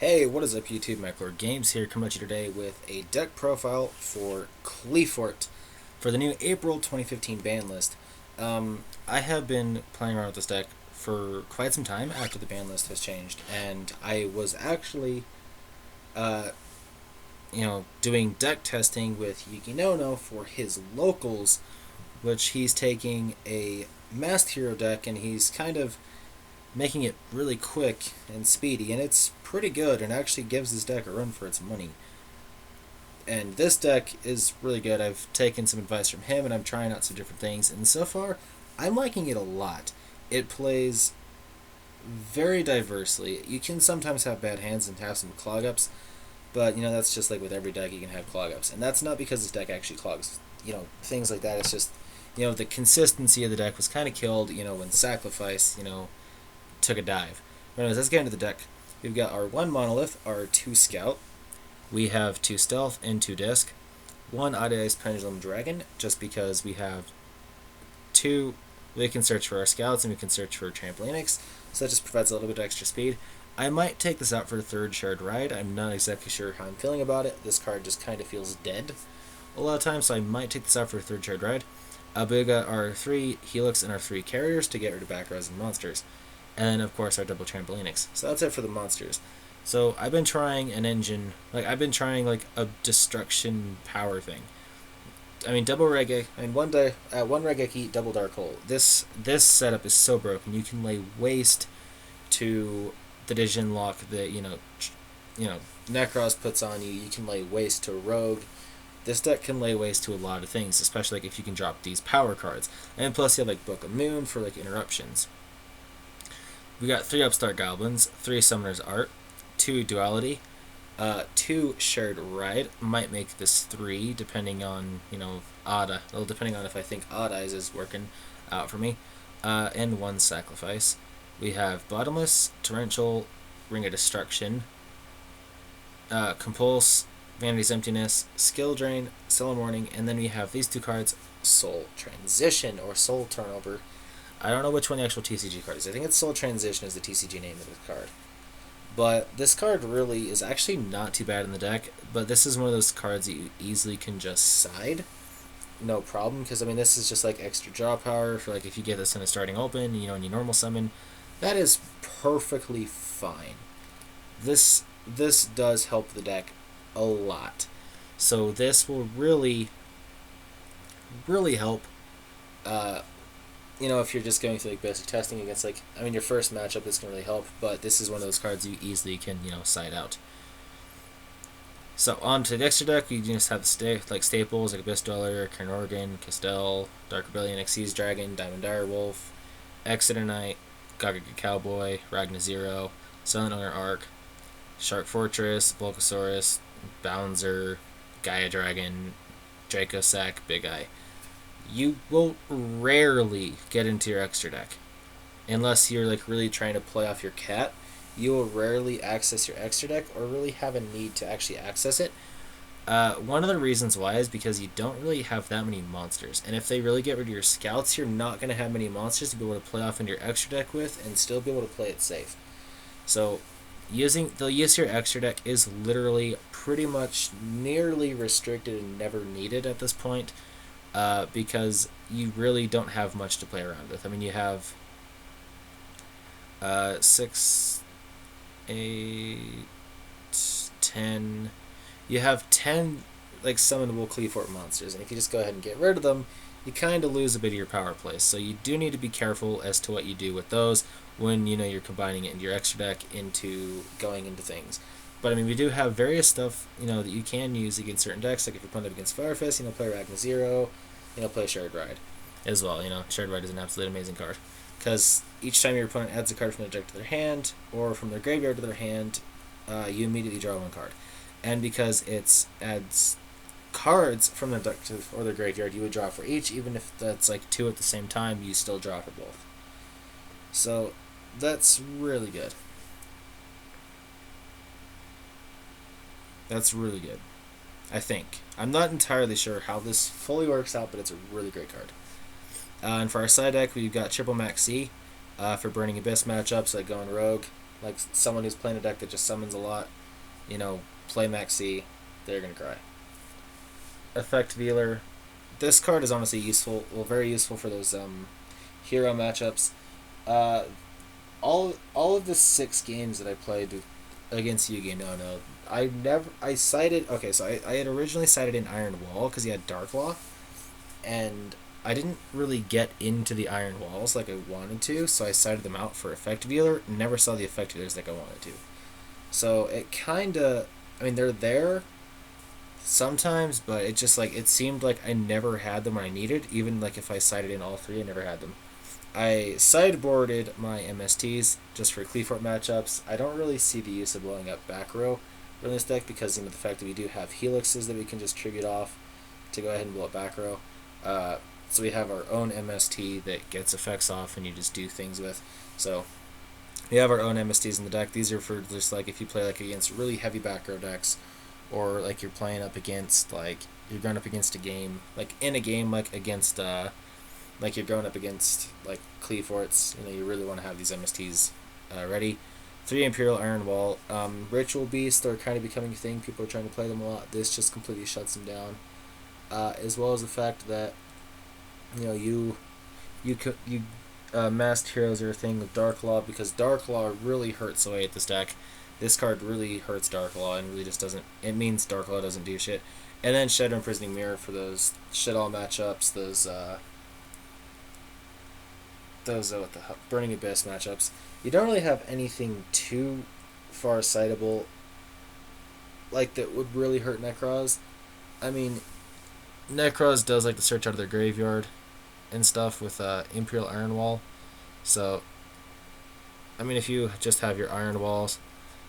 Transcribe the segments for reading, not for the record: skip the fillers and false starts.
Hey, what is up YouTube? MechlordGames here, coming at you today with a deck profile for Qliphort for the new April 2015 ban list. I have been playing around with this deck for quite some time after the ban list has changed, and I was actually, uh, doing deck testing with Yuki Nono for his locals, which he's taking a masked hero deck and he's kind of making it really quick and speedy, and it's pretty good and actually gives this deck a run for its money. And this deck is really good. I've taken some advice from him and I'm trying out some different things, and so far I'm liking it a lot. It plays very diversely. You can sometimes have bad hands and have some clog ups, but that's just like with every deck. You can have clog ups, and that's not because this deck actually clogs things like that. It's just the consistency of the deck was kind of killed when Sacrifice took a dive. But anyways, let's get into the deck. We've got our 1 Monolith, our 2 Scout. We have 2 Stealth and 2 Disc. 1 Odd-Eyes Pendulum Dragon, just because we have 2. We can search for our Scouts and we can search for Trampolinix, so that just provides a little bit of extra speed. I might take this out for a 3rd Shared Ride. I'm not exactly sure how I'm feeling about it. This card just kind of feels dead a lot of times, so I might take this out for a 3rd Shared Ride. We got our 3 Helix and our 3 Carriers to get rid of back rows and monsters. And of course our double Trampolinix. So that's it for the monsters. So I've been trying an engine, I've been trying a destruction power thing. I mean double Reggae, one Reggae, double Dark Hole. This setup is so broken. You can lay waste to the Digital Lock that Necros puts on you. You can lay waste to Rogue. This deck can lay waste to a lot of things, especially if you can drop these power cards. And plus you have Book of Moon for interruptions. We got 3 Upstart Goblins, 3 Summoner's Art, 2 Duality, 2 Shared Ride. Might make this 3, depending on, depending on if I think Odd Eyes is working out for me, and 1 Sacrifice. We have Bottomless, Torrential, Ring of Destruction, Compulse, Vanity's Emptiness, Skill Drain, Stellar Morning, and then we have these 2 cards, Soul Transition, or Soul Turnover. I don't know which one the actual TCG card is. I think it's Soul Transition is the TCG name of this card. But this card really is actually not too bad in the deck, but this is one of those cards that you easily can just side. No problem, because this is just extra draw power for if you get this in a starting open, and you normal summon. That is perfectly fine. This does help the deck a lot. So this will really help if you're just going through basic testing against your first matchup, this can really help, but this is one of those cards you easily can side out. So on to the extra deck, we just have staples Abyss Dweller, Carnorgan, Castell, Dark Rebellion, Xyz Dragon, Diamond Dire Wolf, Exeter Knight, Gaga Cowboy, Ragna Zero, Silent Owner Arc, Shark Fortress, Bulkasaurus, Bouncer, Gaia Dragon, Dracossack, Big Eye. You will rarely get into your extra deck. Unless you're really trying to play off your cat, you will rarely access your extra deck or really have a need to actually access it. One of the reasons why is because you don't really have that many monsters. And if they really get rid of your scouts, you're not going to have many monsters to be able to play off into your extra deck with and still be able to play it safe. So the use of your extra deck is literally pretty much nearly restricted and never needed at this point. Because you really don't have much to play around with. You have 6, 8, 10. You have 10 summonable Qliphort monsters, and if you just go ahead and get rid of them, you kind of lose a bit of your power play. So you do need to be careful as to what you do with those when you're combining it into your extra deck into going into things. But we do have various stuff that you can use against certain decks. If you're playing up against Firefist, play Ragna Zero, play Shared Ride as well. Shared Ride is an absolutely amazing card because each time your opponent adds a card from their deck to their hand or from their graveyard to their hand, you immediately draw 1 card. And because it adds cards from their deck or their graveyard, you would draw for each, even if that's 2 at the same time, you still draw for both. So that's really good. That's really good, I think. I'm not entirely sure how this fully works out, but it's a really great card. And for our side deck, we've got Triple Max C for Burning Abyss matchups, going Rogue. like someone who's playing a deck that just summons a lot, play Maxi, they're gonna cry. Effect Vealer. This card is honestly useful. Well, very useful for those hero matchups. Uh, all of the 6 games that I played against Yugi, no, I cited. Okay, so I had originally cited in Iron Wall because he had Dark Law, and I didn't really get into the Iron Walls like I wanted to, so I cited them out for Effect Vealer. Never saw the Effect Vealers like I wanted to. So it kinda, I mean, they're there sometimes, but it just like it seemed like I never had them when I needed. Even like if I cited in all 3, I never had them. I sideboarded my MSTs just for Qliphort matchups. I don't really see the use of blowing up back row in this deck because the fact that we do have helixes that we can just tribute off to go ahead and blow up back row. So we have our own MST that gets effects off and you just do things with. So we have our own MSTs in the deck. These are for just like if you play like against really heavy back row decks, or like you're playing up against like you're going up against a game like in a game like against like you're going up against like Qliphorts. You really want to have these MSTs ready. 3 Imperial Iron Wall. Ritual Beasts are kind of becoming a thing. People are trying to play them a lot. This just completely shuts them down. As well as the fact that you masked heroes are a thing with Dark Law because Dark Law really hurts away at this deck. This card really hurts Dark Law and really just doesn't. It means Dark Law doesn't do shit. And then Shadow Imprisoning Mirror for those shit all matchups. Those what the hell, Burning Abyss matchups. You don't really have anything too far sightable like that would really hurt Necros. I mean, Necros does like to search out of their graveyard and stuff with Imperial Iron Wall. So, I mean, if you just have your Iron Walls,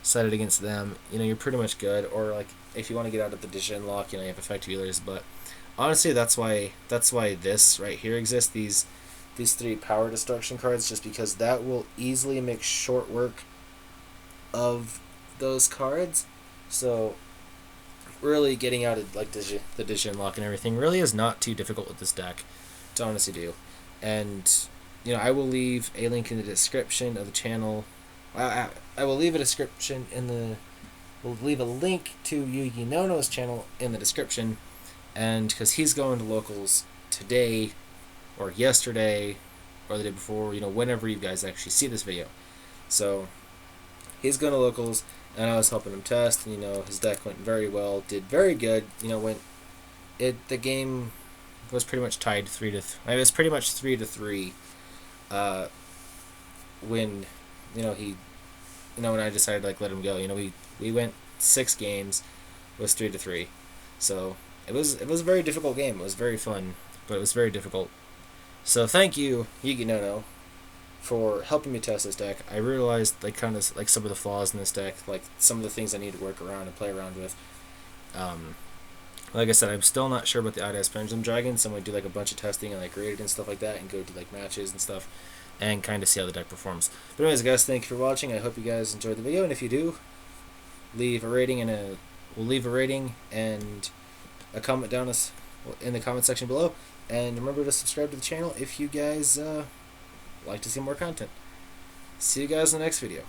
set it against them, you're pretty much good. Or like if you want to get out of the Dijon Lock, you have Effect Healers. But honestly, that's why this right here exists. These 3 Power Destruction cards, just because that will easily make short work of those cards. So really getting out of like the Dijon Lock and everything really is not too difficult with this deck to honestly do. And I will leave a link in the description of the channel. I will leave a description in the. We'll leave a link to Yugi Nono's channel in the description, and because he's going to locals today, or yesterday, or the day before, whenever you guys actually see this video. So he's going to locals, and I was helping him test. And, his deck went very well, did very good. The game was pretty much tied 3-3. It was pretty much 3-3. When he when I decided to like let him go. We went 6 games, it was 3-3. So it was a very difficult game. It was very fun, but it was very difficult. So thank you, Yugi Nono, for helping me test this deck. I realized like kind of like some of the flaws in this deck, like some of the things I need to work around and play around with. Like I said, I'm still not sure about the Idas Pendulum Dragon, so I'm going to do like a bunch of testing and like rate it and stuff like that, and go to like matches and stuff, and kind of see how the deck performs. But anyways, guys, thank you for watching. I hope you guys enjoyed the video, and if you do, leave a rating we'll leave a rating and a comment down in the comment section below. And remember to subscribe to the channel if you guys like to see more content. See you guys in the next video.